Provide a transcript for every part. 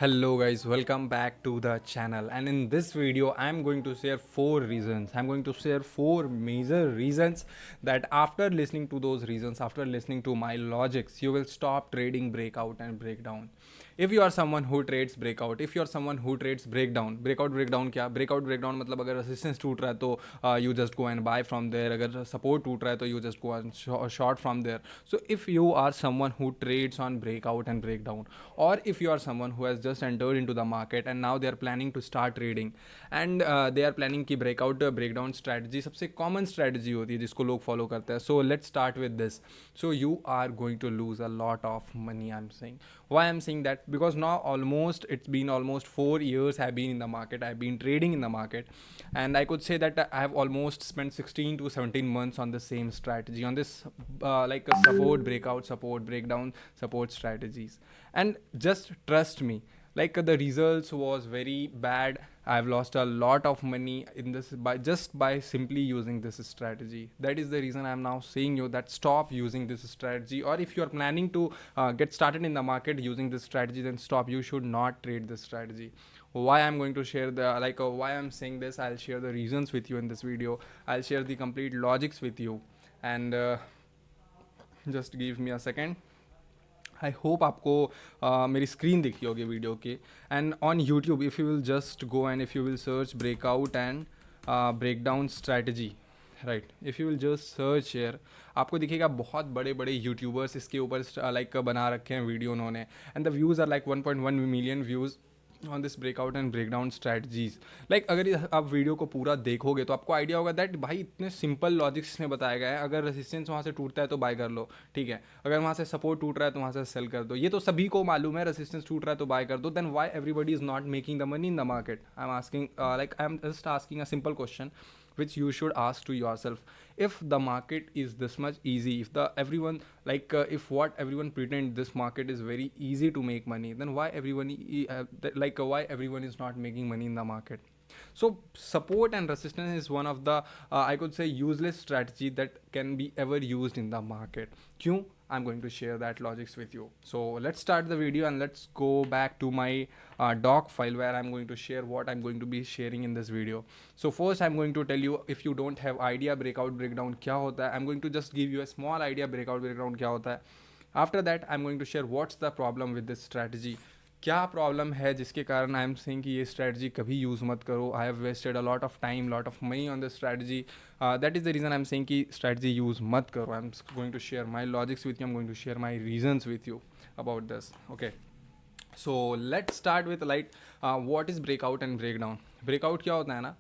Hello guys, welcome back to the channel, and in this video I'm going to share four reasons. I'm going to share four major reasons that after listening to those reasons, after listening to my logics, you will stop trading breakout and breakdown. If you are someone who trades breakout, if you are someone who trades breakout क्या breakout breakdown मतलब अगर resistance टूट रहा है तो you just go and buy from there, अगर support टूट रहा है तो you just go and short from there. So if you are someone who trades on breakout and breakdown, or if you are someone who has just entered into the market and now they are planning to start trading and they are planning की breakout breakdown strategy सबसे common strategy होती है जिसको लोग follow करते हैं. So let's start with this. So you are going to lose a lot of money. I'm saying, why I'm saying that, because now almost it's been almost 4 years I've been in the market, I've been trading in the market, and I could say that I have almost spent 16 to 17 months on the same strategy, on this like a support breakout, support breakdown, support strategies. And just trust me, like the results was very bad. I've lost a lot of money in this by simply using this strategy. That is the reason I'm now saying you that stop using this strategy, or if you are planning to get started in the market using this strategy, then stop. You should not trade this strategy. Why I'm going to share the why I'm saying this, I'll share the reasons with you in this video. I'll share the complete logics with you. And just give me a second. I hope आपको मेरी screen दिखी होगी video की. And on YouTube if you will just go and if you will search breakout and break down strategy, right, if you will just search share, आपको दिखेगा बहुत बड़े बड़े यूट्यूबर्स इसके ऊपर लाइक बना रखे हैं वीडियो उन्होंने. And the views are like 1.1 million views on this breakout and breakdown strategies. Like अगर आप वीडियो को पूरा देखोगे तो आपको आइडिया होगा दैट भाई इतने सिंपल लॉजिक्स में बताया गया है. अगर रेसिस्टेंस वहाँ से टूटता है तो बाय कर लो, ठीक है. अगर वहाँ से सपोर्ट टूट रहा है तो वहाँ से सेल कर दो. ये तो सभी को मालूम है, रेसिस्टेंस टूट रहा है तो बाय कर दो. Then why everybody is not making the money in the market? I am asking, like I am just asking a simple question which you should ask to yourself. If the market is this much easy, if the everyone if what everyone pretend this market is very easy to make money, then why everyone why everyone is not making money in the market? So support and resistance is one of the I could say useless strategy that can be ever used in the market. Kyun? I'm going to share that logics with you. So let's start the video and let's go back to my doc file where I'm going to share what I'm going to be sharing in this video. So first I'm going to tell you, if you don't have idea breakout breakdown क्या होता है, I'm going to just give you a small idea breakout breakdown क्या होता है. After that I'm going to share what's the problem with this strategy. क्या problem है जिसके कारण आई एम सेइंग कि ये स्ट्रैटेजी कभी यूज़ मत करो. I have wasted a lot of time, lot of money on this strategy. That is the reason I am saying कि स्ट्रैटेजी यूज़ मत करो. I am going to share my logics with you, I am going to share my reasons with you about this. Okay, so let's start with like what is breakout and breakdown. Breakout क्या होता है ना,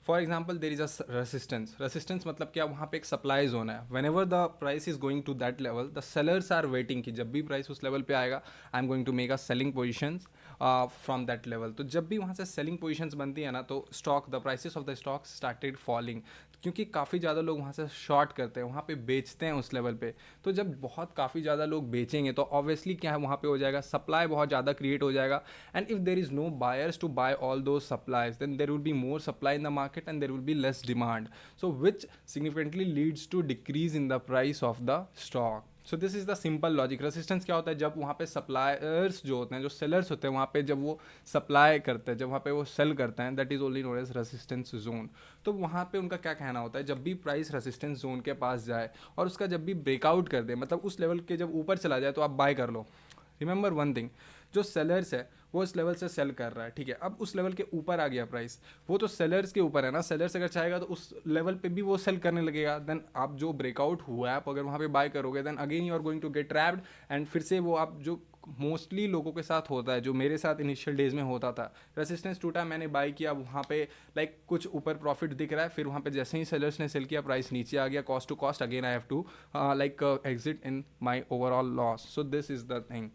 for example there is a resistance. Resistance मतलब क्या, वहाँ पे एक supply zone है. Whenever the price is going to that level, the sellers are waiting कि जब भी प्राइस उस लेवल पे आएगा I am going to make a selling positions from that level. तो जब भी वहाँ से सेलिंग पोजिशंस बनती है ना, तो stock, the prices of the stock started falling, क्योंकि काफ़ी ज़्यादा लोग वहाँ से शॉर्ट करते हैं, वहाँ पे बेचते हैं उस लेवल पे. तो जब बहुत काफ़ी ज़्यादा लोग बेचेंगे तो ऑब्वियसली क्या है, वहाँ पे हो जाएगा सप्लाई बहुत ज़्यादा क्रिएट हो जाएगा. And if there is no buyers to buy all those supplies, then there will be more supply in the market and there will be less demand. So which significantly leads to decrease in the price of the stock. So this is the simple logic. Resistance क्या होता है, जब वहाँ पे suppliers जो होते हैं, जो सेलर्स होते हैं, वहाँ पे जब वो सप्लाई करते हैं, जब वहाँ पे वो सेल करते हैं, that is only known as resistance zone. तो वहाँ पे उनका क्या कहना होता है, जब भी प्राइस रेसिस्टेंस जोन के पास जाए और उसका जब भी ब्रेकआउट कर दे, मतलब उस लेवल के जब ऊपर चला जाए, तो आप बाय कर लो. रिमेंबर वन थिंग, जो सेलर्स है वो इस लेवल से सेल कर रहा है, ठीक है. अब उस लेवल के ऊपर आ गया प्राइस, वो तो सेलर्स के ऊपर है ना. सेलर्स अगर चाहेगा तो उस लेवल पे भी वो सेल करने लगेगा. देन आप जो ब्रेकआउट हुआ है, आप अगर वहाँ पे बाय करोगे, then again you are going to get trapped. And फिर से वो आप जो मोस्टली लोगों के साथ होता है, जो मेरे साथ इनिशियल डेज में होता था, रेसिस्टेंस टूटा, मैंने बाय किया, वहाँ पे लाइक कुछ ऊपर प्रॉफिट दिख रहा है, फिर वहाँ पे जैसे ही सेलर्स ने सेल किया, प्राइस नीचे आ गया, cost to cost, again I have to exit in my overall loss. So this is the thing,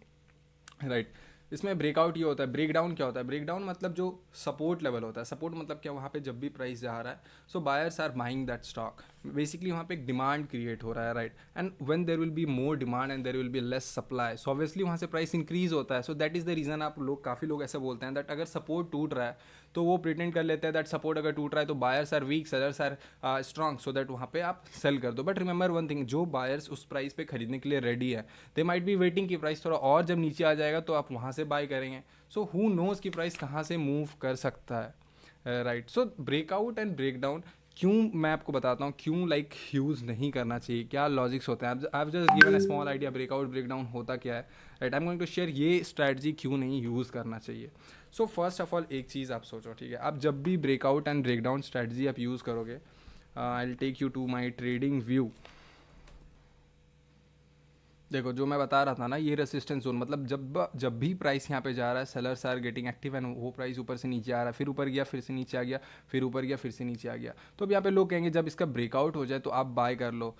right. इसमें ब्रेकआउट ये होता है. ब्रेकडाउन क्या होता है, ब्रेकडाउन मतलब जो सपोर्ट लेवल होता है. सपोर्ट मतलब क्या, वहाँ पे जब भी प्राइस जा रहा है, so buyers are buying that stock. Basically वहाँ पे एक डिमांड क्रिएट हो रहा है, right, and when there will be more demand and there will be less supply, so obviously वहाँ से प्राइस इंक्रीज होता है. So that is the reason आप लोग, काफ़ी लोग ऐसे बोलते हैं दैट अगर सपोर्ट टूट रहा है तो वो प्रिटेंड कर लेते हैं दैट सपोर्ट अगर टूट रहा है तो buyers are weak, sellers are strong, so that वहाँ पे आप सेल कर दो. बट रिमेंबर वन थिंग, जो बायर्स उस प्राइस पे खरीदने के लिए रेडी है, दे माइट बी वेटिंग कि प्राइस थोड़ा और जब नीचे आ जाएगा तो आप वहाँ से बाय करेंगे. सो हु नोज़ कि प्राइस कहाँ से मूव कर सकता है, right. So breakout and break down क्यों, मैं आपको बताता हूँ क्यों लाइक यूज़ नहीं करना चाहिए, क्या लॉजिक्स होते हैं. I just given a small idea breakout break down होता क्या है, right. I am going to share ये स्ट्रैटेजी क्यों नहीं यूज़ करना चाहिए. सो फर्स्ट ऑफ ऑल एक चीज़ आप सोचो, ठीक है, आप जब भी breakout and break down strategy आप यूज़ करोगे, I will take you to my trading view. देखो जो मैं बता रहा था ना, ये रेसिस्टेंस जोन, मतलब जब भी प्राइस यहाँ पे जा रहा है, sellers are getting active and वो प्राइस ऊपर से नीचे आ रहा है, फिर ऊपर गया, फिर से नीचे आ गया, फिर ऊपर गया, फिर से नीचे आ गया. तो अब यहाँ पे लोग कहेंगे जब इसका ब्रेकआउट हो जाए तो आप बाय कर लो.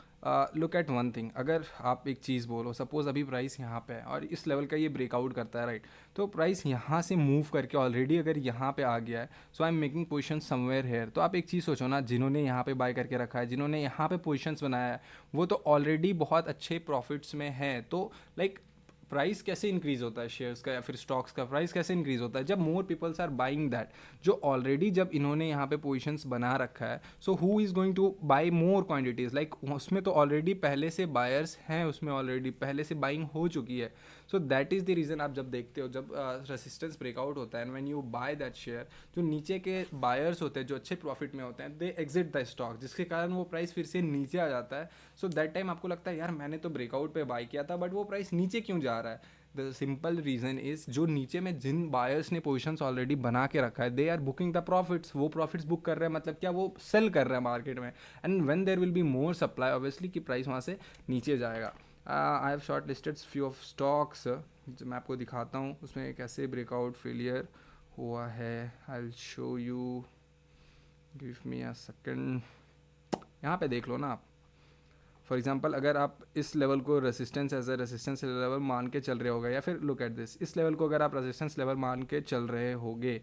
लुक एट वन थिंग, अगर आप एक चीज़ बोलो, सपोज अभी प्राइस यहाँ पे है और इस लेवल का ये ब्रेकआउट करता है, राइट, तो प्राइस यहाँ से मूव करके ऑलरेडी अगर यहाँ पे आ गया है, so I am making position somewhere here. तो आप एक चीज़ सोचो ना, जिन्होंने यहाँ पे बाय करके रखा है, जिन्होंने यहाँ पे पोजिशंस बनाया है, वो तो ऑलरेडी बहुत अच्छे प्रॉफिट्स में हैं. तो लाइक प्राइस कैसे इंक्रीज होता है शेयर्स का या फिर स्टॉक्स का, प्राइस कैसे इंक्रीज होता है जब मोर पीपल्स आर बाइंग दैट. जो ऑलरेडी जब इन्होंने यहाँ पे पोजीशंस बना रखा है, so who is going two by more quantities, like उसमें तो ऑलरेडी पहले से बायर्स हैं, उसमें ऑलरेडी पहले से बाइंग हो चुकी है. So that is the reason आप जब देखते हो जब रेसिस्टेंस ब्रेकआउट होता है and when you by that share, जो नीचे के बायर्स होते हैं जो अच्छे प्रॉफिट में होते हैं, दे एग्जिट द स्टॉक, जिसके कारण वो प्राइस फिर से नीचे आ जाता है. सो दैट टाइम आपको लगता है यार मैंने तो ब्रेकआउट पे बाय किया था बट वो प्राइस नीचे क्यों जा रहा है. द सिंपल रीज़न इज़, जो नीचे में जिन बायर्स ने पोजीशंस ऑलरेडी बना के रखा है, they are booking the profits. वो प्रॉफिट्स बुक कर रहे हैं, मतलब क्या, वो सेल कर रहे हैं मार्केट में. And when there will be more supply, obviously कि प्राइस वहाँ से नीचे जाएगा. I have short listed few of stocks, जो मैं आपको दिखाता हूँ उसमें कैसे ब्रेकआउट फेलियर हुआ है. I will show you, give me a second. यहाँ पे देख लो ना आप. फॉर एग्जाम्पल अगर आप इस लेवल को resistance as a resistance level मान के चल रहे होगा, या फिर लुक एट दिस, इस लेवल को अगर आप रेसिस्टेंस लेवल मान के चल रहे होगे,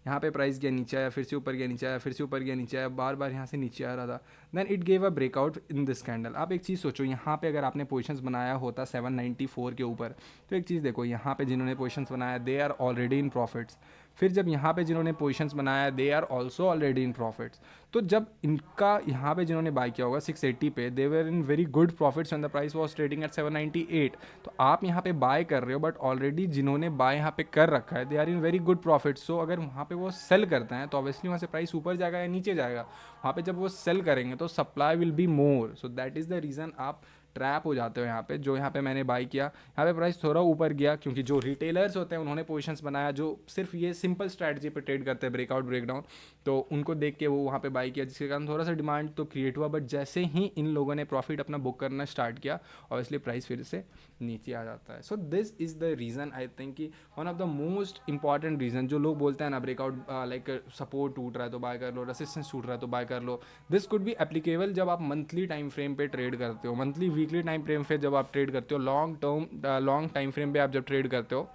यहाँ पे प्राइस गया नीचे आया, फिर से ऊपर गया नीचे आया, फिर से ऊपर गया नीचे आया, बार बार यहाँ से नीचे आ रहा था, then it gave a breakout in this candle. आप एक चीज़ सोचो, यहाँ पे अगर आपने पोजीशंस बनाया होता 794 के ऊपर, तो एक चीज़ देखो, यहाँ पे जिन्होंने पोजीशंस बनाया they are already in profits. फिर जब यहाँ पे जिन्होंने पोजीशंस बनाया they are also already in profits. तो जब इनका यहाँ पे जिन्होंने बाय किया होगा 680 पे, they were in very good profits and the price was trading at 798. तो आप यहाँ पे बाय कर रहे हो बट ऑलरेडी जिन्होंने बाय यहाँ पे कर रखा है they are in very good profits. So अगर वहाँ पे वो सेल करते हैं तो ऑब्वियसली वहाँ से प्राइस ऊपर जाएगा या नीचे जाएगा. वहाँ पे जब वो सेल करेंगे तो supply will be more. So that is the reason आप ट्रैप हो जाते हो यहाँ पे. जो यहाँ पे मैंने बाय किया, यहाँ पे प्राइस थोड़ा ऊपर गया क्योंकि जो रिटेलर्स होते हैं उन्होंने पोजीशंस बनाया जो सिर्फ ये सिंपल स्ट्रैटेजी पे ट्रेड करते हैं, ब्रेकआउट ब्रेकडाउन, तो उनको देख के वो वहाँ पे बाय किया, जिसके कारण थोड़ा सा डिमांड तो क्रिएट हुआ. बट जैसे ही इन लोगों ने प्रॉफिट अपना बुक करना स्टार्ट किया, ऑब्वियसली प्राइस फिर से नीचे आ जाता है. So this is the reason, I think कि one of the most important reason. जो लोग बोलते हैं ना ब्रेकआउट लाइक सपोर्ट टूट रहा है तो बाय कर लो, रेसिस्टेंस टूट रहा है तो बाय कर लो, दिस कुड बी एप्लीकेबल जब आप मंथली टाइम फ्रेम पे ट्रेड करते हो, मंथली वीकली टाइम फ्रेम पे जब आप ट्रेड करते हो, लॉन्ग टाइम फ्रेम पे आप जब ट्रेड करते हो.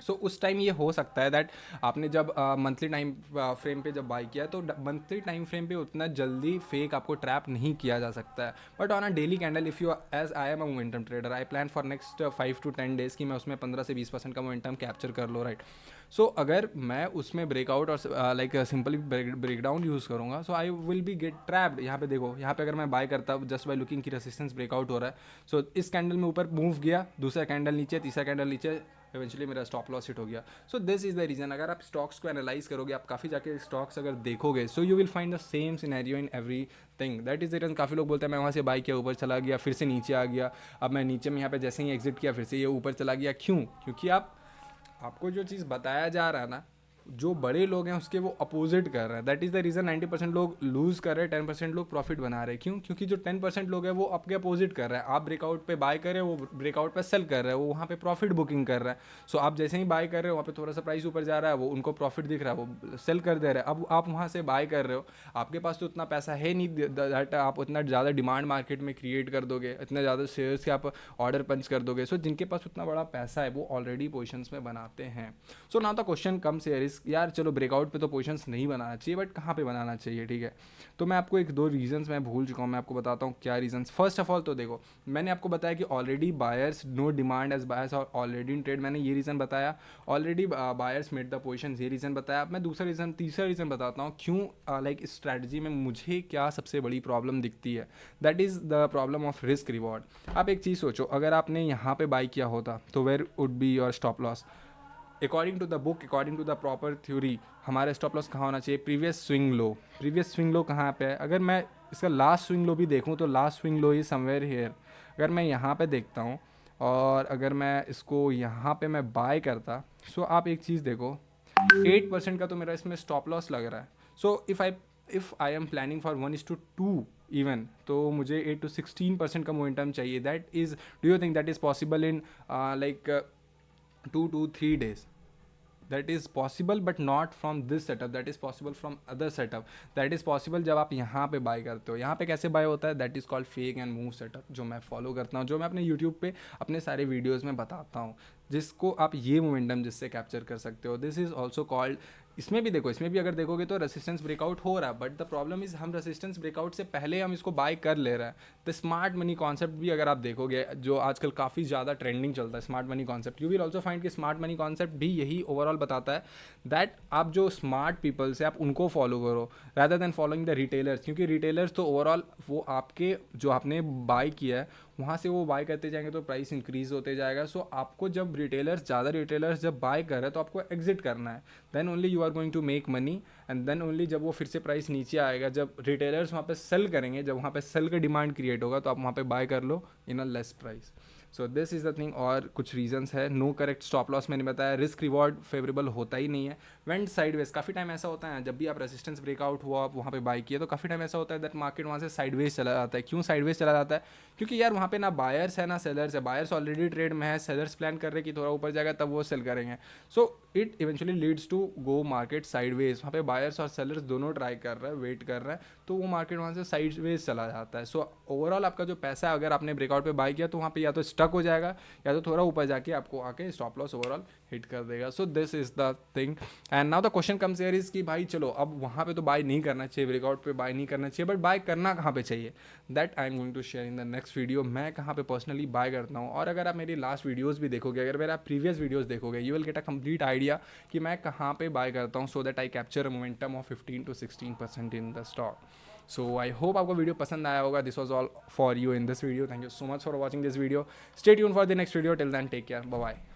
सो उस टाइम ये हो सकता है दैट आपने जब मंथली टाइम फ्रेम पे जब बाय किया तो मंथली टाइम फ्रेम पे उतना जल्दी फेक आपको ट्रैप नहीं किया जा सकता है. But on a daily candle, if you, as I am a momentum trader, I plan for next 5 to 10 days कि मैं उसमें 15 से 20% का मोमेंटम कैप्चर कर लो, राइट. सो अगर मैं उसमें ब्रेकआउट और लाइक सिंपली ब्रेकडाउन यूज़ करूँगा, so I will be get trapped. यहाँ पे देखो, यहाँ पे अगर मैं बाय करता जस्ट बाय लुकिंग की रेसिस्टेंस ब्रेकआउट हो रहा है, सो इस कैंडल में ऊपर मूव गया, दूसरा कैंडल नीचे, तीसरा कैंडल नीचे, इवेंचुअली मेरा स्टॉप लॉस हिट हो गया. सो दिस इज़ द रीज़न. अगर आप स्टॉक्स को एनालाइज करोगे, आप काफ़ी जाके स्टॉक्स अगर देखोगे, so you will find the same scenario in every thing. That is the reason. काफ़ी लोग बोलते हैं मैं वहाँ से बाय किया, ऊपर चला गया, फिर से नीचे आ गया, अब मैं नीचे में यहाँ पे जैसे ही एग्जिट किया फिर से ये ऊपर चला गया. क्यों? क्योंकि आपको जो चीज़ बताया जा रहा है ना, जो बड़े लोग हैं उसके वो अपोजिट कर रहे हैं. दैट इज़ द रीज़न 90% लोग लूज़ कर रहे हैं, 10% लोग प्रॉफिट बना रहे हैं. क्यों? क्योंकि जो 10% लोग हैं वो आपके अपोजिट कर रहे हैं. आप ब्रेकआउट पे बाय कर रहे हो, वो ब्रेकआउट पे सेल कर रहे हैं, वो वहाँ पे प्रॉफिट बुकिंग कर रहा है. सो आप जैसे ही बाय कर रहे हो, वहाँ पे थोड़ा सा प्राइस ऊपर जा रहा है, वो उनको प्रॉफिट दिख रहा है, वो सेल कर दे रहे हैं. अब आप वहाँ से बाय कर रहे हो, आपके पास तो उतना पैसा है नहीं दैट आप उतना ज़्यादा डिमांड मार्केट में क्रिएट कर दोगे, इतने ज़्यादा शेयर्स के आप ऑर्डर पंच कर दोगे. सो जिनके पास उतना बड़ा पैसा है वो ऑलरेडी पोजिशंस में बनाते हैं. So now the question comes here is risk, यार चलो ब्रेकआउट पे तो पोजीशंस नहीं बनाना चाहिए, बट कहाँ पे बनाना चाहिए, ठीक है। तो मैं आपको एक दो रीजंस मैं भूल चुका हूँ, मैं आपको बताता हूँ क्या रीजंस। फर्स्ट ऑफ ऑल तो देखो, मैंने आपको बताया कि already buyers no demand as buyers और ऑलरेडी इन ट्रेड, मैंने ये रीज़न बताया। Already buyers made the position, ये रीज़न बताया। अब मैं तीसरा रीज़न बताता हूँ क्यों लाइक इस स्ट्रैटेजी में मुझे क्या सबसे बड़ी प्रॉब्लम दिखती है। That is the problem of risk reward. आप एक चीज़ सोचो, अगर आपने यहाँ पे बाई किया होता तो where would be your stop loss. According to the book, according to the proper theory, हमारा स्टॉप लॉस कहाँ होना चाहिए? Previous swing low. Previous swing low कहाँ पे है? अगर मैं इसका लास्ट स्विंग लो भी देखूँ तो last swing low is somewhere here. अगर मैं यहाँ पे देखता हूँ और अगर मैं इसको यहाँ पे मैं बाय करता, सो आप एक चीज़ देखो, 8% का तो मेरा इसमें स्टॉप लॉस लग रहा है। So if I am planning for 1:2 even, तो मुझे 8 to 16% का मोमेंटम चाहिए। That is, do you think that is possible in like 2 to 3 days? That is possible but not from this setup, that is possible from other setup, that is possible जब आप यहाँ पे bye करते हो। यहाँ पे कैसे बाय होता है? That is called fake and move setup, जो मैं फॉलो करता हूँ, जो मैं अपने यूट्यूब पे अपने सारे वीडियोज़ में बताता हूँ, जिसको आप ये मोमेंटम जिससे कैप्चर कर सकते हो। दिस इज़ ऑल्सो कॉल्ड, इसमें भी देखो, इसमें भी अगर देखोगे तो रेसिस्टेंस ब्रेकआउट हो रहा है, बट द प्रॉब्लम इज़ हम रेसिस्टेंस ब्रेकआउट से पहले हम इसको बाय कर ले रहे हैं। तो स्मार्ट मनी कॉन्सेप्ट भी अगर आप देखोगे, जो आजकल काफ़ी ज़्यादा ट्रेंडिंग चलता है, smart money concept, you will also find कि स्मार्ट मनी कॉन्सेप्ट भी यही ओवरऑल बताता है दैट आप जो स्मार्ट पीपल्स है आप उनको फॉलो करो rather than following the retailers. क्योंकि रिटेलर्स तो ओवरऑल वो आपके जो आपने बाय किया है वहाँ से वो बाय करते जाएंगे तो प्राइस इंक्रीज होते जाएगा। सो आपको जब ज़्यादा रिटेलर्स जब बाय कर रहे हैं तो आपको एग्जिट करना है, then only you are going to make money. And then only जब वो फिर से प्राइस नीचे आएगा, जब रिटेलर्स वहाँ पे सेल करेंगे, जब वहाँ पे सेल का डिमांड क्रिएट होगा, तो आप वहाँ पे बाय कर लो in a less price. So this is the thing. और कुछ रीजंस है, नो करेक्ट स्टॉप लॉस मैंने बताया, रिस्क रिवॉर्ड फेवरेबल होता ही नहीं है, वेंट साइडवेज। काफ़ी टाइम ऐसा होता है जब भी आप रेजिस्टेंस ब्रेकआउट हुआ आप वहाँ पे बाय किए, तो काफ़ी टाइम ऐसा होता है दैट मार्केट वहाँ से साइडवेज चला जाता है। क्यों साइडवेज चला जाता है? क्योंकि यार वहाँ पे ना बायर्स है ना सेलर्स है। बायर्स ऑलरेडी ट्रेड में है, सेलर्स प्लान कर रहे हैं कि थोड़ा ऊपर जाएगा तब वो सेल करेंगे। So it eventually leads to go market sideways. वहाँ पे बायर्स और सेलर्स दोनों ट्राई कर रहे हैं, वेट कर रहे हैं, तो वो मार्केट वहाँ से साइडवेज चला जाता है। सो ओवरऑल आपका जो पैसा है, अगर आपने ब्रेकआउट पे बाय किया तो वहाँ पे या तो स्टक हो जाएगा या तो थोड़ा ऊपर जाके आपको आके स्टॉप लॉस ओवरऑल हिट कर देगा। So this is the thing. And now the question comes here is कि भाई चलो अब वहाँ पे तो बाय नहीं करना चाहिए, ब्रेकआउट पे बाय नहीं करना चाहिए, बट बाय करना कहाँ पे चाहिए? That I am going to share in the next video. मैं कहाँ पे पर्सनली बाय करता हूँ, और अगर आप मेरी लास्ट वीडियोज़ भी देखोगे, अगर मेरा प्रीवियस वीडियोज़ देखोगे, you will get a complete idea कि मैं कहाँ पे बाय करता हूँ, so that I capture a momentum of 15 to 16% in the stock. So I hope आपको वीडियो पसंद आया होगा। This was all for you in this video. Thank you so much for watching this video. Stay tune for the next video. Till then take care, bye bye.